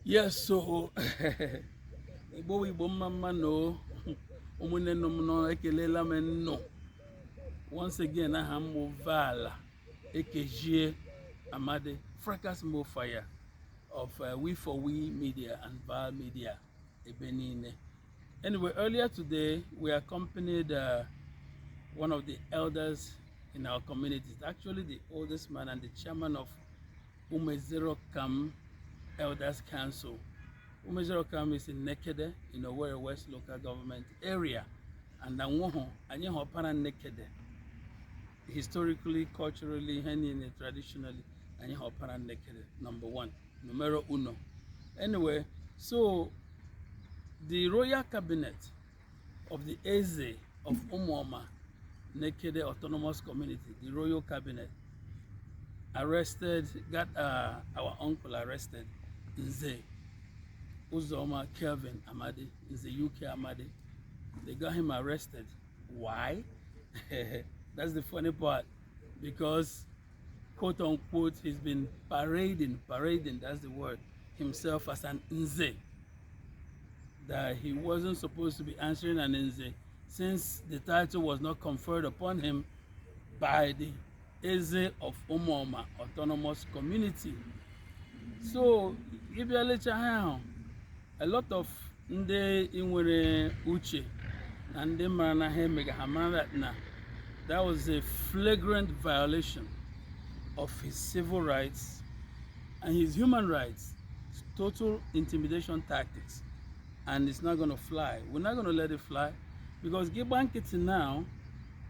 Yes, so Igbo mama no umune no ekelela men no. Once again I am Vala Nze Amadi fracas mo fire of We4We Media and Val Media Ebenine. Anyway, earlier today we accompanied one of the elders in our community, actually the oldest man and the chairman of Ụmuezereọkam Elders Council. Ụmuezereọkam is in Nekede, in Owerri West local government area. And Anyeho Para Nekede. Historically, culturally, traditionally, Anyeho Para Nekede, number one, numero uno. Anyway, so the royal cabinet of the Eze of Ụmụọma Nekede Autonomous Community, the royal cabinet, got our uncle arrested, Nze U.K Amadi, Nze U.K Amadi. They got him arrested. Why? That's the funny part. Because, quote unquote, he's been parading, that's the word, himself as an Nze. That he wasn't supposed to be answering an Nze since the title was not conferred upon him by the Eze of Ụmuoma Autonomous Community. So, if you let a lot of Nde Inwere Uche and the Marana that was a flagrant violation of his civil rights and his human rights, total intimidation tactics, and it's not going to fly. We're not going to let it fly because Gibankiti now,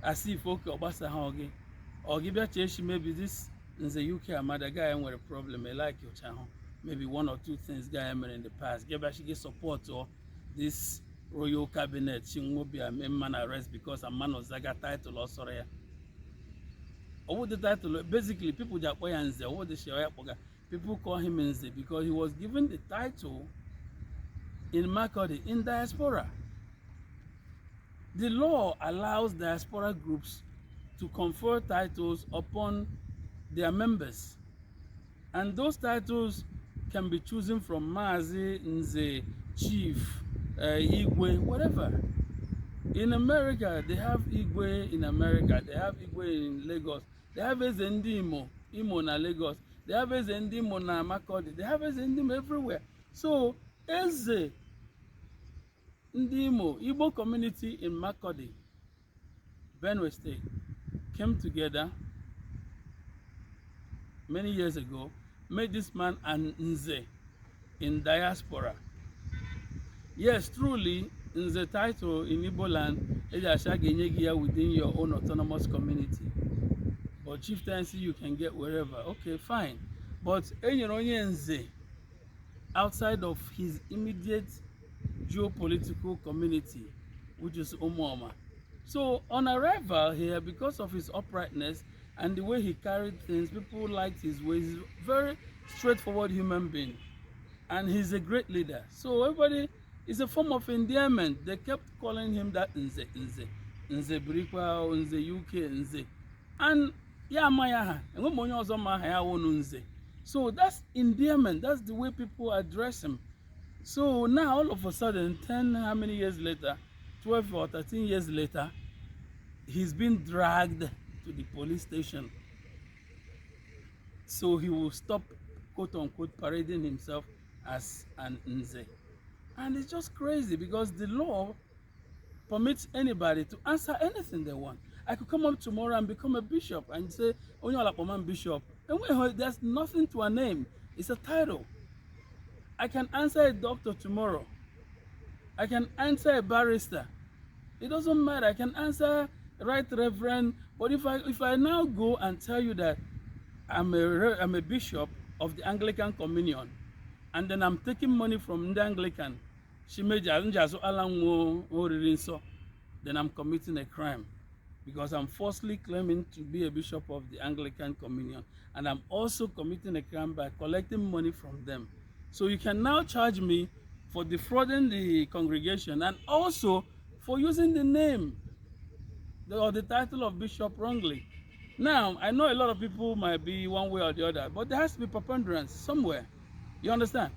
as if okay, Obasa Hogi, or Gibia Cheshi, maybe this Nze U.K Amadi guy with a problem, I like your channel. Maybe one or two things guy made in the past. Gibia she get support or this royal cabinet, she won't be a man arrest because a man was Zaga title or sorry. Over the title, basically people that boy Nze, over the Shaya people call him Nze because he was given the title in Makurdi, in diaspora. The law allows diaspora groups to confer titles upon their members. And those titles can be chosen from Mazi, Nze, Chief, Igwe, whatever. In America, they have Igwe in America, they have Igwe in Lagos, they have Eze Imo na Lagos, they have Eze Imo na Makurdi, they have Eze Imo everywhere. So, Eze Imo, Igbo Community in Makurdi, Benue State, came together many years ago, made this man an Nze in diaspora. Yes, truly, Nze title in Igbo land is within your own autonomous community. But chieftaincy you can get wherever. Okay, fine. But Nze outside of his immediate geopolitical community, which is Ụmuoma. So on arrival here, because of his uprightness and the way he carried things, people liked his ways. He's a very straightforward human being. And he's a great leader. So everybody, it's a form of endearment. They kept calling him that Nze, Nze. Nze Brikwa, Nze U.K, Nze. And so that's endearment. That's the way people address him. So now all of a sudden, 10 how many years later, 12 or 13 years later, he's been dragged to the police station. So he will stop, quote unquote, parading himself as an Nze. And it's just crazy because the law permits anybody to answer anything they want. I could come up tomorrow and become a bishop and say, Onyo Bishop. And there's nothing to a name. It's a title. I can answer a doctor tomorrow. I can answer a barrister. It doesn't matter. I can answer Right Reverend. But if I now go and tell you that I'm a bishop of the Anglican Communion, and then I'm taking money from the Anglican, then I'm committing a crime because I'm falsely claiming to be a bishop of the Anglican Communion, and I'm also committing a crime by collecting money from them. So you can now charge me for defrauding the congregation and also for using the name or the title of bishop wrongly. Now, I know a lot of people might be one way or the other, but there has to be preponderance somewhere. You understand?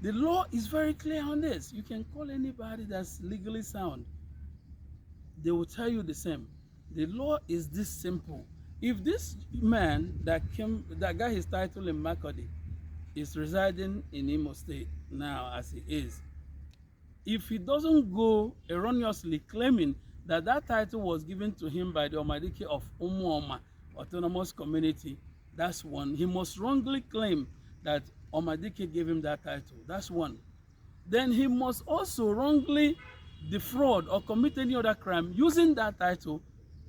The law is very clear on this. You can call anybody that's legally sound. They will tell you the same. The law is this simple. If this man that got his title in Makurdi is residing in Imo State now as he is, if he doesn't go erroneously claiming that that title was given to him by the Omadike of Ụmuoma autonomous community, that's one. He must wrongly claim that Omadike gave him that title. That's one. Then he must also wrongly defraud or commit any other crime using that title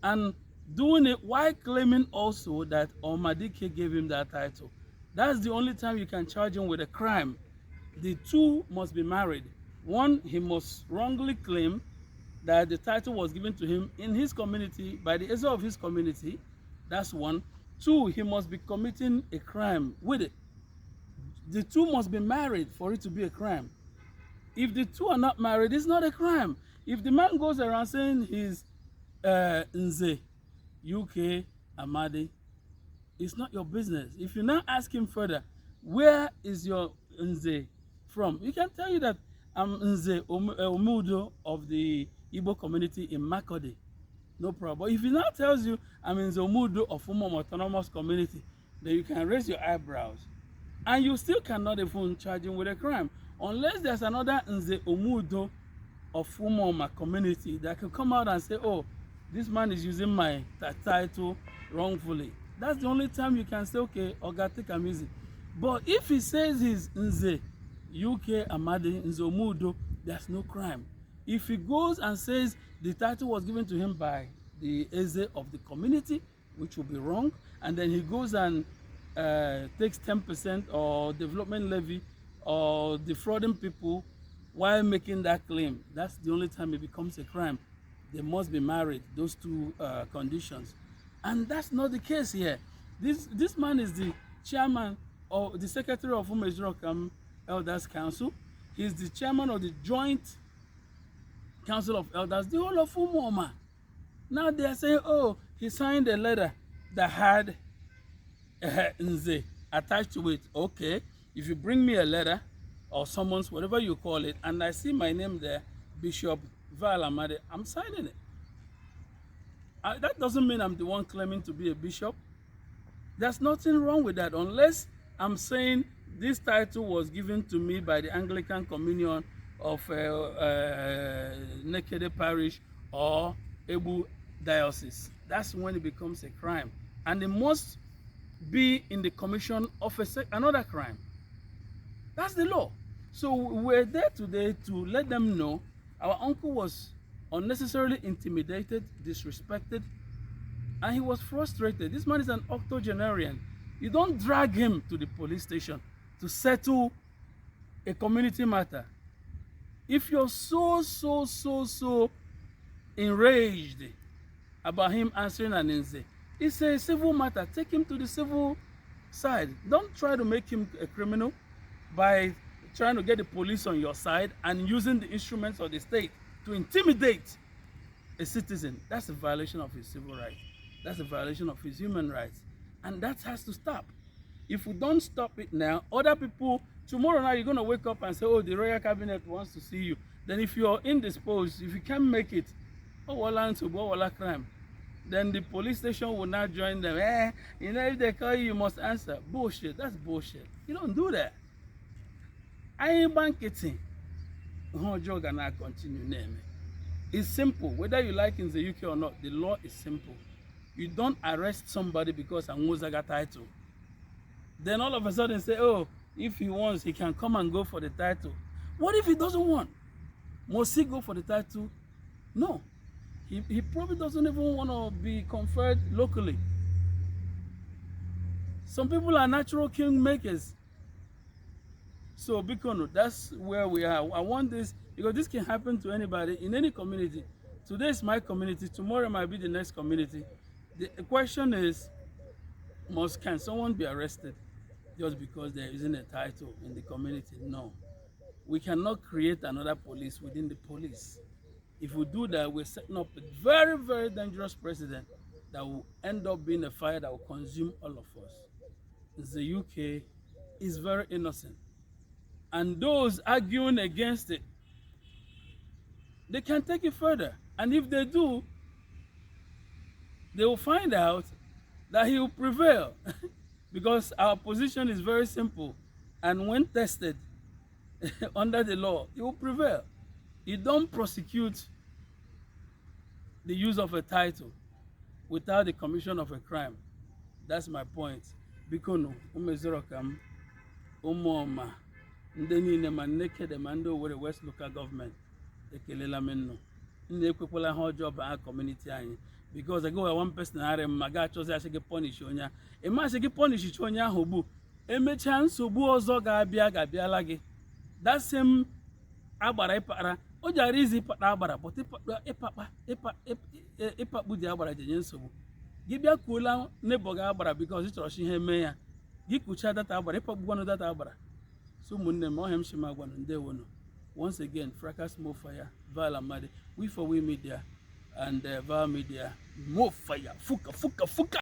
and doing it while claiming also that Omadike gave him that title. That's the only time you can charge him with a crime. The two must be married. One, he must wrongly claim that the title was given to him in his community by the Eze of his community. That's one. Two, he must be committing a crime with it. The two must be married for it to be a crime. If the two are not married, it's not a crime. If the man goes around saying he's Nze U.K Amadi, it's not your business. If you now ask him further, where is your Nze from? He can tell you that I'm Nze Umudo of the Igbo Community in Makurdi. No problem. But if he now tells you I'm Nze Umudo of Ụmuoma autonomous community, then you can raise your eyebrows. And you still cannot even charge him with a crime. Unless there's another Nze Umudo of Ụmuoma community that can come out and say, oh, this man is using my title wrongfully. That's the only time you can say, okay, Oga, take am easy. But if he says he's Nze U.K Amadi, Nze Umudo, there's no crime. If he goes and says the title was given to him by the Eze of the community, which will be wrong, and then he goes and takes 10% or development levy or defrauding people while making that claim, that's the only time it becomes a crime. They must be married, those two conditions. And that's not the case here. This man is the chairman or the secretary of Ụmuezereọkam Elders Council. He's the chairman of the joint council of elders, the whole of Ụmuoma. Now they are saying, oh, he signed a letter that had Nze attached to it. Okay, if you bring me a letter or summons, whatever you call it, and I see my name there, Bishop Amadi, I'm signing it. That doesn't mean I'm the one claiming to be a bishop. There's nothing wrong with that, unless I'm saying this title was given to me by the Anglican Communion of Nekede Parish or Ebu Diocese. That's when it becomes a crime. And it must be in the commission of another crime. That's the law. So we're there today to let them know our uncle was unnecessarily intimidated, disrespected, and he was frustrated. This man is an octogenarian. You don't drag him to the police station to settle a community matter. If you're so enraged about him answering an Nze, it's a civil matter. Take him to the civil side. Don't try to make him a criminal by trying to get the police on your side and using the instruments of the state to intimidate a citizen. That's a violation of his civil rights. That's a violation of his human rights. And that has to stop. If we don't stop it now, other people, tomorrow night you're going to wake up and say, oh, the royal cabinet wants to see you. Then if you're indisposed, if you can't make it, oh, wala crime, then the police station will not join them. You know, if they call you, you must answer. Bullshit. That's bullshit. You don't do that. I ain't banking. Continue. It's simple. Whether you like in the UK or not, the law is simple. You don't arrest somebody because Angozaga title. Then all of a sudden say, oh, if he wants, he can come and go for the title. What if he doesn't want? Must he go for the title? No. He probably doesn't even want to be conferred locally. Some people are natural king makers. So, Bikono, that's where we are. I want this, because this can happen to anybody in any community. Today is my community, tomorrow might be the next community. The question is, can someone be arrested just because they're using a title in the community? No. We cannot create another police within the police. If we do that, we're setting up a very, very dangerous precedent that will end up being a fire that will consume all of us. The UK is very innocent. And those arguing against it, they can take it further. And if they do, they will find out that he will prevail. Because our position is very simple. And when tested under the law, he will prevail. You don't prosecute the use of a title without the commission of a crime. That's my point. Bikono, Ụmuezereọkam, Ụmuoma, Ụmụọma Nekede, and Owerri West Local Government. Ekelela menno. Ekwekwala ha ọjọọ ba community anyị. Because I go with one person I maga choose I should punish onya. E ma se punish onya ahụ bụ emecha nsogbu ọzọ ga-abịala gị. That same agbara ịpara o jara izi ịpata agbara but ịpakpu dị agbara jenye nsogbu. Gị bịa kuola neighbor ga agbara because ị chọrọ shi ihe mee ya. Gị kucha data agbara ịpakpugwanụ data agbara. So ụmụnne m ọhịa m shi ma gwanụ ndewono. Once again, fracas more fire, Val Amadi, We4We Media and Val Media, more fire, fuka.